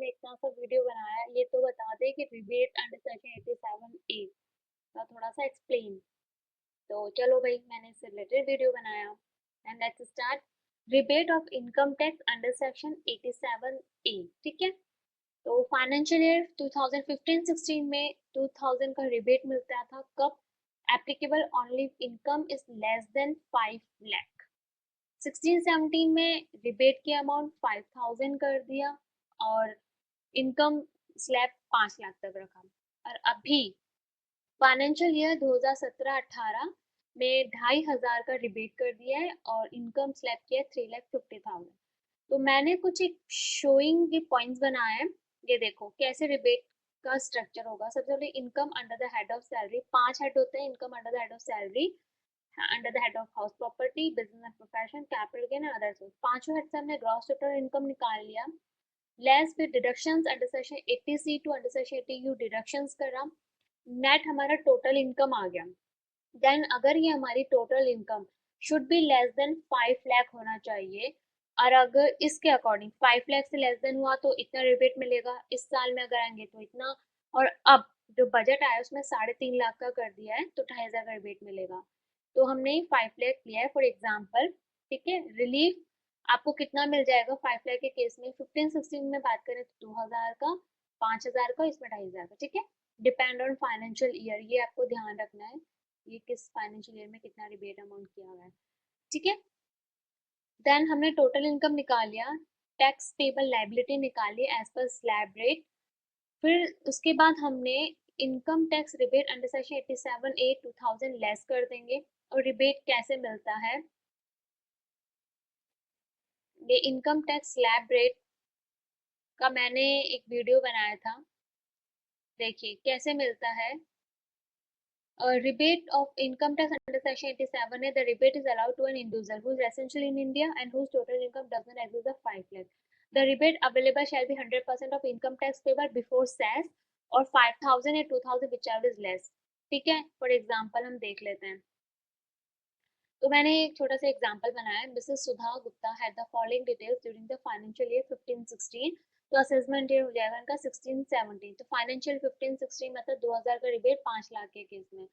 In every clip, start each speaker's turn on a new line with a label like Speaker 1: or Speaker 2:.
Speaker 1: मैंने इतना सा वीडियो बनाया, ये तो बता दे कि रिबेट अंडर सेक्शन 87A का थोड़ा सा एक्सप्लेन। तो चलो भाई, मैंने इससे रिलेटेड वीडियो बनाया। And let's start. Rebate of income tax under section 87A। ठीक है, तो फाइनेंशियल ईयर 2015-16 में 2000 का रिबेट मिलता था। कब? Applicable only income is less than 5 lakh. 16-17 में रिबेट की अमाउंट 5000 कर दिया और इनकम स्लैब 5 लाख तक रखा। और अभी फाइनेंशियल ईयर 2017-18 में 2500 का रिबेट कर दिया है और इनकम स्लैब किया है 3,50,000। तो मैंने कुछ एक शोइंग के पॉइंट्स बनाए हैं। ये देखो कैसे रिबेट का स्ट्रक्चर होगा। सबसे पहले income under the head of salary, 5 head होते हैं income under the head of salary, under the head of house property, business and profession, capital gain and other source. पांचों हेड से हमने ग्रॉस टोटल इनकम निकाल लिया। Less फिर deductions under section 80C to under section 80U deductions करा। Net हमारा total income आ गया। देन अगर ये हमारी total income should be less than 5 lakh होना चाहिए, और अगर इसके अकॉर्डिंग 5 लाख से लेस देन हुआ तो इतना रिबेट मिलेगा, इस साल में अगर आएंगे तो इतना। और अब जो बजट आया उसमें 3.5 लाख का कर दिया है तो 2,500 का रिबेट मिलेगा। तो हमने 5 लाख लिया है फॉर एग्जाम्पल। ठीक है, रिलीफ आपको कितना मिल जाएगा 5 लाख के केस में? 15-16 में बात करें तो 2,000 का, 5,000 का, इसमें 2,500 का। ठीक है, डिपेंड ऑन फाइनेंशियल ईयर, ये आपको ध्यान रखना है, ये किस फाइनेंशियल ईयर में कितना रिबेट अमाउंट किया हुआ है। ठीक है, देन हमने टोटल इनकम निकाल लिया, टैक्स पेबल लायबिलिटी निकाली एज पर स्लैब रेट। फिर उसके बाद हमने income tax rebate under section 87A 2000 less कर देंगे। और रिबेट कैसे मिलता है? ये इनकम टैक्स स्लैब रेट का मैंने एक वीडियो बनाया था, देखिए कैसे मिलता है। Rebate of income tax under section 87 है, the rebate is allowed to an individual who is essentially in India and whose total income does not exceed the 5 lakh. The rebate available shall be 100% of income tax payable before cess और 5,000 या 2,000 whichever is less। ठीक है, for example हम देख लेते हैं। तो मैंने एक छोटा सा एग्जाम्पल बनाया। Mrs Sudha Gupta had the following details during the financial year 15-16। तो असेसमेंट ईयर हो जाएगा इनका 16-17। तो फाइनेंशियल 15-16 मतलब 2,000 का रिबेट 5 लाख के केस में।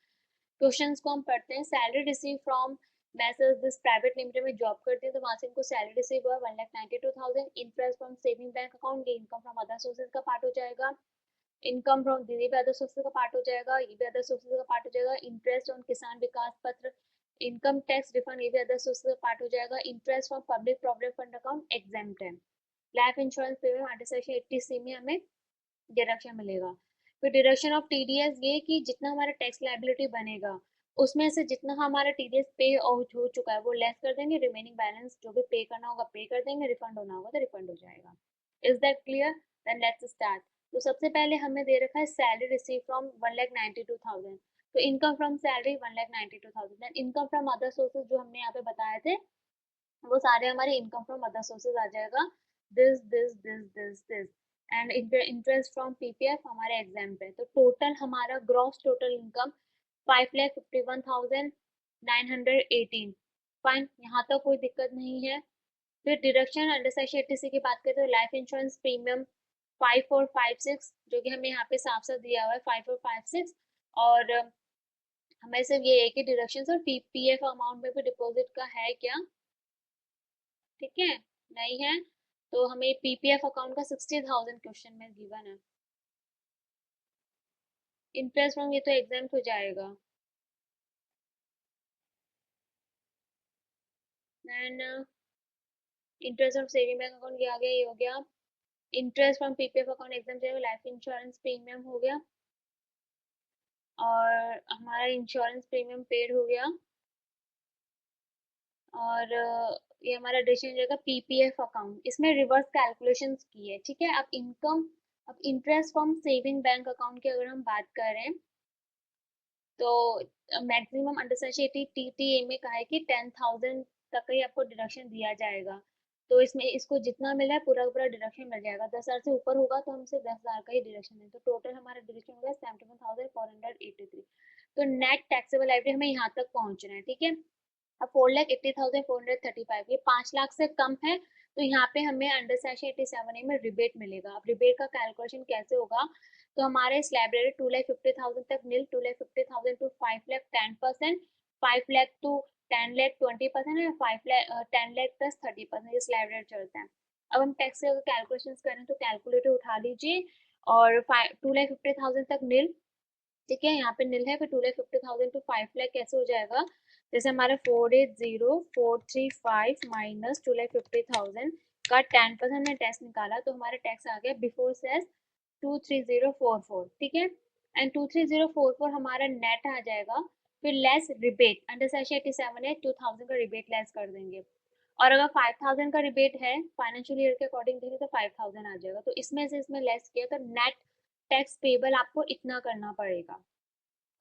Speaker 1: क्वेश्चंस को हम पढ़ते हैं। Salary receive from message this private limited में जॉब करते हैं तो वहां से इनको सैलरी रिसीव हुआ 1,92,000। Interest from saving bank account, ये इनकम फ्रॉम अदर सोर्सेज का पार्ट हो जाएगा। इनकम फ्रॉम ये भी अदर सोर्सेज का पार्ट हो जाएगा, ये भी अदर सोर्सेज का पार्ट हो जाएगा। इंटरेस्ट ऑन किसान विकास पत्र, इनकम टैक्स रिफंड, ये भी अदर सोर्सेज का पार्ट हो जाएगा। Interest from public provident fund account exempt है। Life insurance premium under section 80C में हमें डिडक्शन मिलेगा। फिर डिडक्शन ऑफ टीडीएस, ये कि जितना हमारा टैक्स लायबिलिटी बनेगा उसमें से जितना हमारा टीडीएस पे हो चुका है वो लेस कर देंगे, रिमेनिंग बैलेंस जो भी पे करना होगा पे कर देंगे, रिफंड होना होगा तो रिफंड हो जाएगा। Is that clear? Then let's start. तो सबसे पहले हमें दे रखा है सैलरी रिसीव फ्रॉम 1,92,000। तो income from salary 1,92,000। Then income from other sources जो हमने यहाँ पे बताए थे वो सारे हमारे इनकम फ्रॉम अदर सोर्सेज आ जाएगा। This and interest from PPF हमारे एग्जाम्प्ट है। तो टोटल हमारा ग्रॉस टोटल इनकम 5,51,918। फाइन, यहाँ तक कोई दिक्कत नहीं है। फिर डिडक्शन अंडर सेक्शन 80C की बात करें तो लाइफ इंश्योरेंस प्रीमियम 5456, जो कि हमें यहाँ पे साफ साफ दिया हुआ है 5456। और हमें सिर्फ ये एक ही डिडक्शन और पीपीएफ अमाउंट में भी डिपॉजिट का है क्या? ठीक है, नहीं है। तो हमें पीपीएफ अकाउंट का 60,000 क्वेश्चन में गिवन है। इंटरेस्ट फ्रॉम ये तो एग्जाम्प्ट हो जाएगा। Then interest of saving bank account ये आ गया, ये हो गया। Interest from PPF account exempt जाएगा। लाइफ इंश्योरेंस प्रीमियम हो गया और हमारा इंश्योरेंस प्रीमियम पेड हो गया। और ये हमारा एडिशन जाएगा पीपीएफ अकाउंट, इसमें रिवर्स कैलकुलेशंस की है। ठीक है, अब इनकम, अब interest from saving bank account की अगर हम बात करें तो मैक्सिमम अंडर सेक्शन 80 टीटीए में कहा है कि 10,000 तक ही आपको डिडक्शन दिया जाएगा। तो इसमें इसको जितना मिला है पूरा पूरा डिडक्शन मिल जाएगा। 10,000 से ऊपर होगा तो हमसे 10,000 का ही डिडक्शन है। तो टोटल हमारा डिडक्शन होगा 71,483। तो नेट टैक्सेबल लाइबिलिटी हमें यहाँ तक पहुंचना है। ठीक है, अब 4,80,435 ये 5 लाख से कम है तो यहाँ पे हमें अंडर सेक्शन 87A में रिबेट मिलेगा। अब रिबेट का कैलकुलेशन कैसे होगा, तो हमारे स्लैब रेट 2,50,000 तक नील, 2,50,000 टू 5 लाख 10%, 5 लाख टू 10 लाख 20% है, 10 लाख प्लस 30%, ये स्लैब रेट चलता है। अब हम टैक्स का कैलकुलेशन करें तो कैलकुलेटर उठा लीजिए और 2,50,000 तक नील, ठीक है, यहाँ पे नील है, फिर 2,50,000 टू 5 लाख कैसे हो जाएगा, जैसे हमारा 480,435 माइनस 2,50,000 का 10% में टैक्स निकाला तो हमारा टैक्स आ गया बिफोर सेस 23044, ठीक है। एंड 23044 हमारा नेट आ जाएगा, फिर लेस रिबेट, अंडर सेक्शन 87 है, 2,000 का रिबेट लेस कर देंगे। और अगर 5,000 का रिबेट है फाइनेंशियल ईयर के अकॉर्डिंग देखें तो 5,000 आ जाएगा, तो इसमें से इसमें लेस किया तो नेट टैक्स पेबल आपको इतना करना पड़ेगा।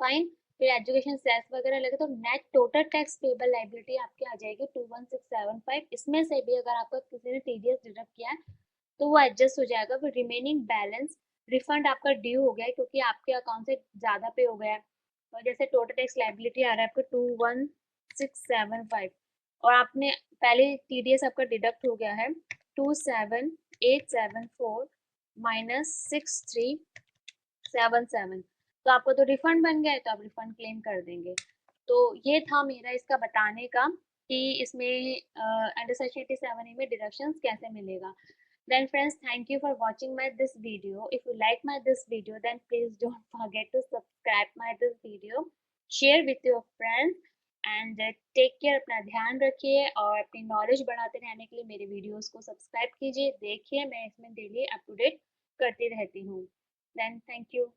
Speaker 1: फाइन, फिर एजुकेशन सेस वगैरह लगे तो net total tax payable liability आपकी आ जाएगी 21675। इसमें से भी अगर आपका किसी ने टीडीएस डिडक्ट किया है तो वो एडजस्ट हो जाएगा, फिर रिमेनिंग बैलेंस रिफंड आपका ड्यू हो गया है क्योंकि आपके अकाउंट से ज़्यादा पे हो गया है। और जैसे टोटल टैक्स लाइबिलिटी आ रहा है आपको 21675 और आपने पहले टीडीएस आपका डिडक्ट हो गया है 27874 माइनस 6377, तो आपको तो रिफंड बन गया है, तो आप रिफंड क्लेम कर देंगे। तो ये था मेरा इसका बताने का कि इसमें अंडर सेक्शन 87A में डिडक्शंस कैसे मिलेगा। Then friends, thank you for watching my this video. If you like my this video, then please don't forget to subscribe my this video, share with your friends and take care। अपना ध्यान रखिए और अपनी knowledge बढ़ाते रहने के लिए मेरे वीडियोस को सब्सक्राइब कीजिए, देखिए, मैं इसमें डेली अप टू डेट करती रहती हूँ। Then thank you।